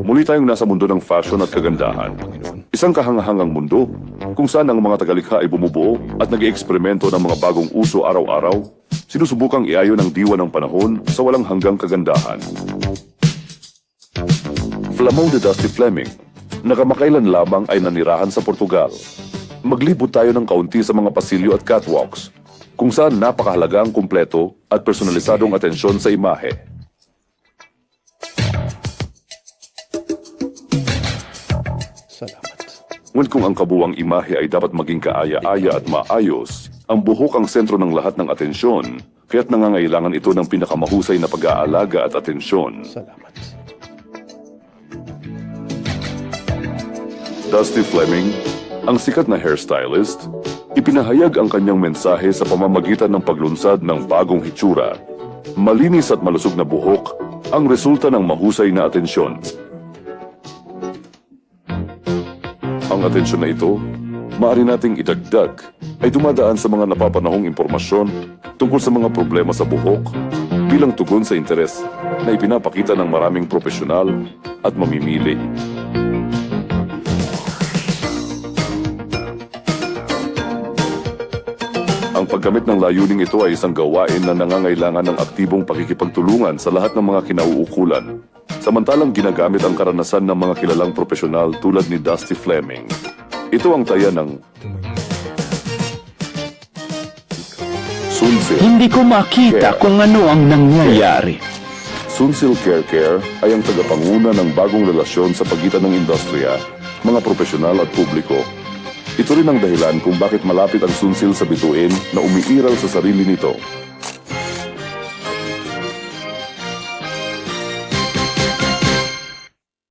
Muli tayong nasa mundo ng fashion at kagandahan. Isang kahangahangang mundo kung saan ang mga tagalikha ay bumubuo at nag-ieksperimento ng mga bagong uso araw-araw, sinusubukang iayon ang diwa ng panahon sa walang hanggang kagandahan. Flamão de Dusty Fleming, nakamakailan lamang ay nanirahan sa Portugal. Maglibot tayo ng kaunti sa mga pasilyo at catwalks, kung saan napakahalaga ang kumpleto at personalisadong atensyon sa imahe. Salamat. Ngunit kung ang kabuwang imahe ay dapat maging kaaya-aya at maayos, ang buhok ang sentro ng lahat ng atensyon, kaya't nangangailangan ito ng pinakamahusay na pag-aalaga at atensyon. Salamat. Dusty Fleming, ang sikat na hairstylist, ipinahayag ang kanyang mensahe sa pamamagitan ng paglunsad ng bagong hitsura. Malinis at malusog na buhok ang resulta ng mahusay na atensyon. Ang atensyon na ito, maaari nating idagdag, ay dumadaan sa mga napapanahong impormasyon tungkol sa mga problema sa buhok bilang tugon sa interes na ipinapakita ng maraming profesional at mamimili. Ang paggamit ng layuning ito ay isang gawain na nangangailangan ng aktibong pakikipagtulungan sa lahat ng mga kinauukulan. Samantalang ginagamit ang karanasan ng mga kilalang profesional tulad ni Dusty Fleming. Ito ang taya ng Sunsil. Hindi ko makita kung ano ang nangyayari. Sunsil Care ay ang tagapanguna ng bagong relasyon sa pagitan ng industriya, mga profesional at publiko. Ito rin ang dahilan kung bakit malapit ang Sunsil sa bituin na umiiral sa sarili nito.